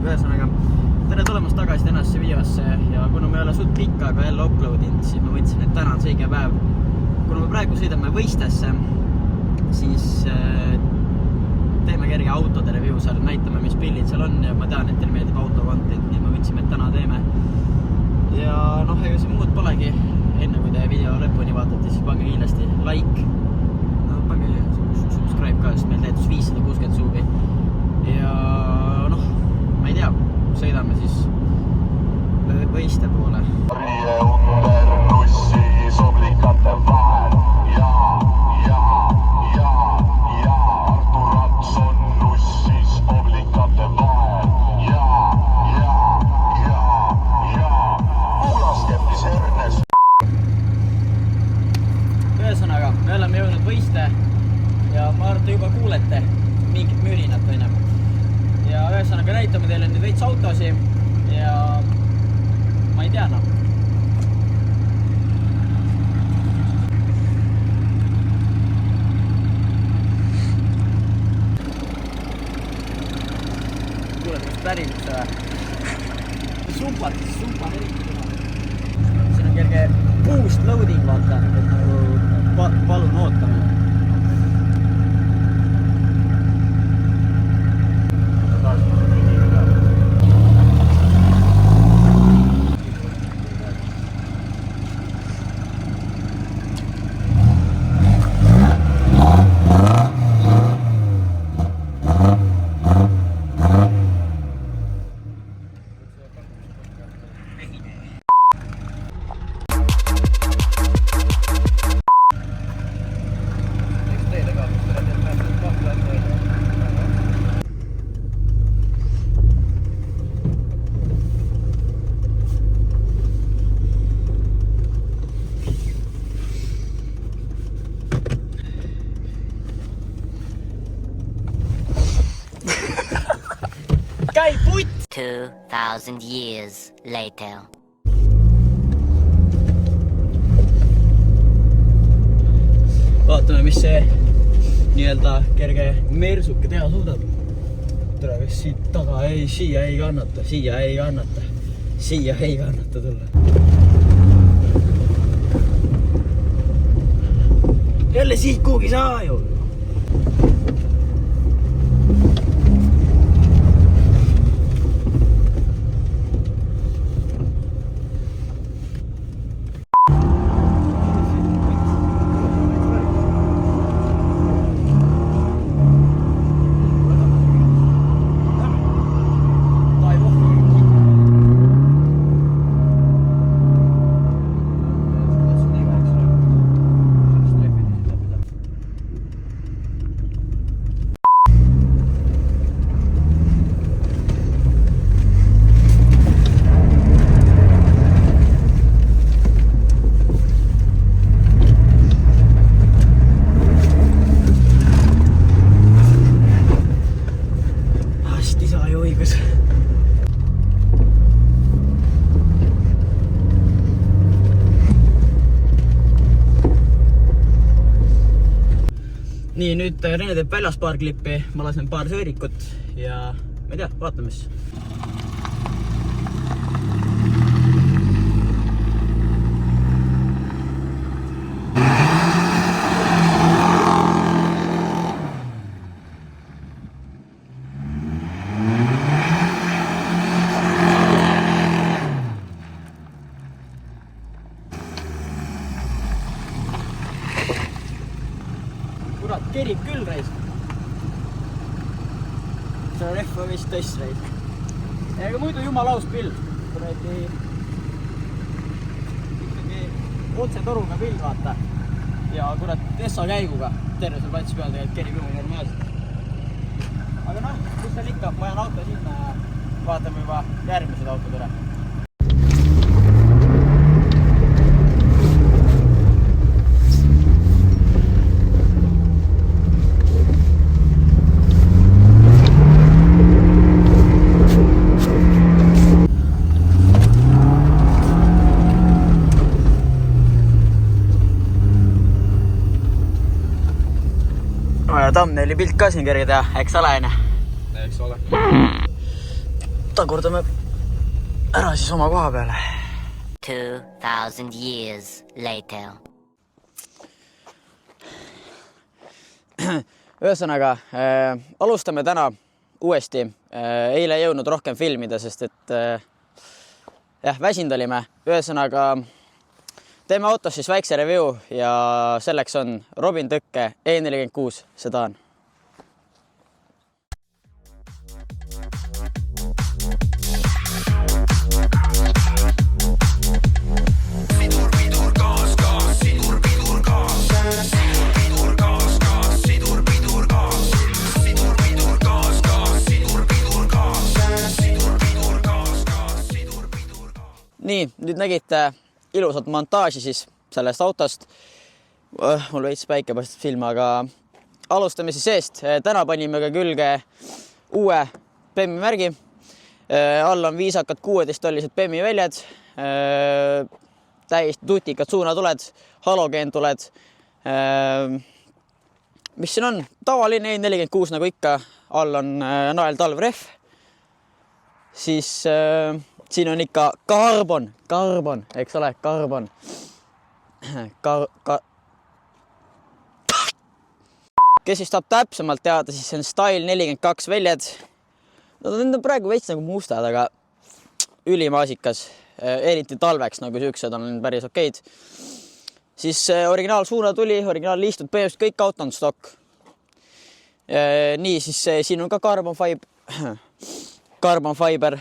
ühesõnaga, tere tulemast tagasi tänasesse videosse ja kuna me ei ole suht pikka aega jälle uploadinud, siis ma mõtlesin, et täna on see õige päev. Kuna me praegu sõidame Võistesse, siis teeme kerge autode review seal, näitame, mis pillid seal on ja ma tean, et teil meeldib auto content, nii ma võtsime, et täna teeme. Ja noh, ega see muud polegi, enne kui te video lõpuni vaatate, siis pange kindlasti like, pange subscribe ka, sest meil täitus 560 suubi. Ja noh, ma ei tea, sõidame siis Võiste poole. Under nussi soblikate vahel ja Artur Rats on nussis oblikate vahel ja kuulaskeptis Ernes. Ühesõnaga, me oleme jõudnud Võiste ja ma arvan, te juba kuulete mingit mürinat või enam. Ja ühesõnaga näitame teile nüüd veits autosi ja ma ei tea, noh. Kuuled, mis pärinud see või? Sumpat eriti kuna. Siin on kerge boost loading, vaata, et nagu palun ootame. Käi putt! 2000 years later. Vaatame, mis see nii-öelda kerge mersuke teha suudab. Tule, kas siit taga siia ei kannata tulla. Jälle siit kuhugi saa ju! Nii, nüüd Rene teeb väljas paar klippi, ma lasen paar sõõrikut ja ma ei tea, vaatame mis. Kurat, kerib küll reis. See on F-a vist tõst reis. Ega muidu jumala aus pill. Kuradi ikkagi otse toruga pill, vaata. Ja kurat, Essa käiguga terve seal platsi peal tegelikult kerib juba normaalselt. Aga noh, mis seal ikka, ma ajan auto sinna ja vaatame juba järgmised autod üle. thumbnaili pilt ka siin kerge teha, eks ole enne? Eks ole. tagurdame ära siis oma koha peale. 2000 years later. Ühesõnaga, alustame täna uuesti. Eile ei jõudnud rohkem filmida, sest et väsinud olime. Ühesõnaga, teeme autos siis väikse review ja selleks on Robin Tõkke E46 sedan. Nii, nüüd nägite ilusat montaaži siis sellest autost. Mul veits päike paistab silma, aga alustame siis eest. Täna panime ka külge uue BEM-i märgi. All on viisakad 16-tollised BEM-i väljad, täiesti tutikad suunatuled, halogeentuled. Mis siin on? Tavaline E46 nagu ikka, all on nael talvrehv. Siis siin on ikka karbon, eks ole, karbon. Kes siis tahab täpsemalt teada, siis see on Style 42 väljad. Need on praegu veits nagu mustad, aga ülimaasikas, eriti talveks, nagu siuksed on päris okeid. Siis originaal suunatuli, originaal liistud, põhimõtteliselt kõik auto on stock. Nii, siis siin on ka carbon fiber.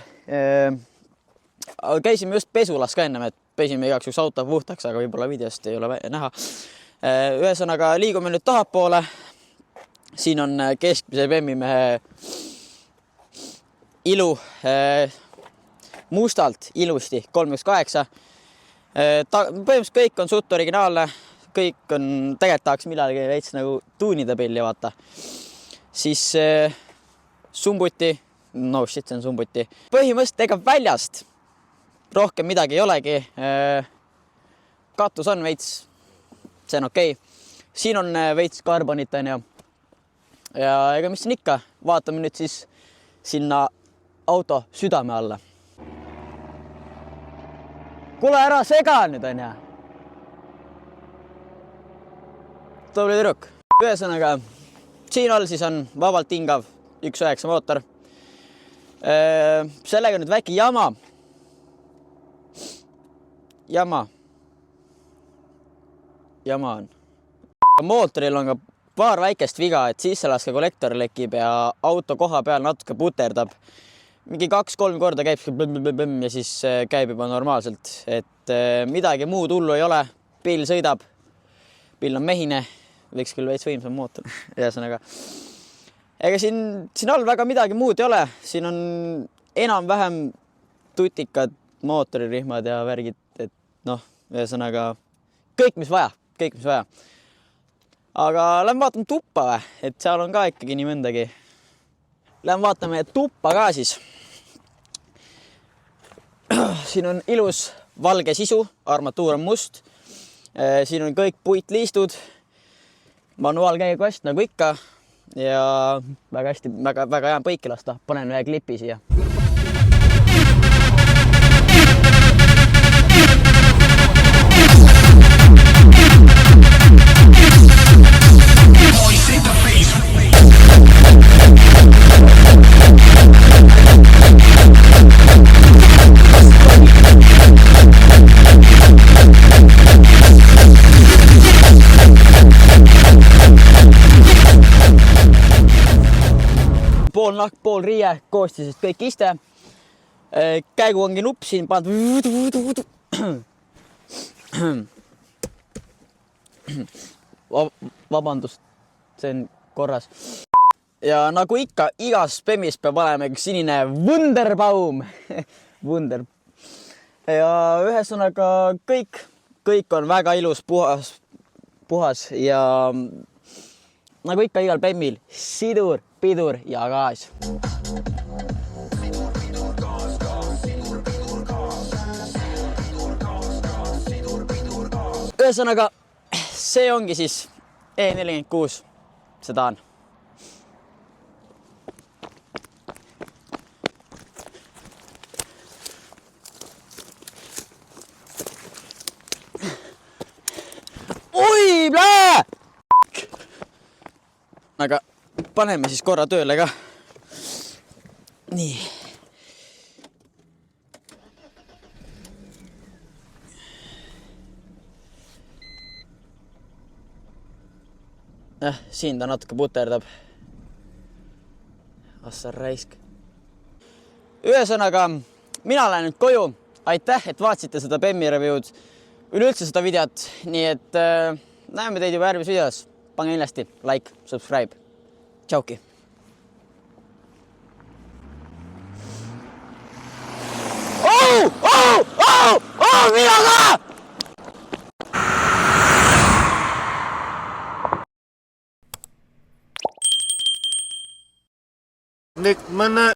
Käisime just pesulas ka ennem, et pesime igaks üks auto puhtaks, aga võib-olla videost ei ole näha. Ühesõnaga, liigume nüüd tahapoole. Siin on keskmise BEM-i mehe ilu mustalt ilusti 318. Põhimõtteliselt kõik on suht originaalne. Kõik on, tegelikult tahaks millalgi veits nagu tuunida pilli, vaata. Siis sumbuti. No shit, see on sumbuti. Põhimõtteliselt ega väljast rohkem midagi ei olegi. Katus on veits, see on okei. Siin on veits karbonit, on ju. Ja ega mis siin ikka, vaatame nüüd siis sinna auto südame alla. Kuule, ära sega nüüd, on ju. Tubli tüdruk. Ühesõnaga, siin all siis on vabalt hingav 1.9 mootor. Sellega nüüd väike jama. Jama on. Mootoril on ka paar väikest viga, et sisselaske kollektor lekib ja auto koha peal natuke puterdab. Mingi 2-3 korda käib ja siis käib juba normaalselt. Et midagi muud hullu ei ole. Pill sõidab. Pill on mehine. Võiks küll veits võimsam mootor. Ühesõnaga. Ega siin all väga midagi muud ei ole. Siin on enam-vähem tutikad mootoririhmad ja värgid, et noh, ühesõnaga kõik, mis vaja. Aga lähme vaatame tuppa või, et seal on ka ikkagi nii mõndagi. Lähme vaatame tuppa ka siis. Siin on ilus valge sisu, armatuur on must. Siin on kõik puitliistud, manuaalkäigukast nagu ikka. Ja väga hästi, väga hea põiki lasta. Panen ühe klipi siia. Pool nahk, pool riie, koostisest kõik iste. Käiguvangi nupp siin pannud. Vabandust, see on korras. Ja nagu ikka, igas BEM-is peab olema sinine Wunderbaum. Ja ühesõnaga kõik on väga ilus, puhas ja nagu ikka igal BEM-il sidur, pidur ja gaas. Ühesõnaga, see ongi siis E46 sedan. aga paneme siis korra tööle ka. Nii. Siin ta natuke puterdab. Assar raisk. Ühesõnaga, mina lähen nüüd koju. Aitäh, et vaatasite seda Bemmi review'd. Üleüldse seda videot. Nii et näeme teid juba järgmises videos. Pange kindlasti like, subscribe. Tšauki. Mina ka! Nick, mana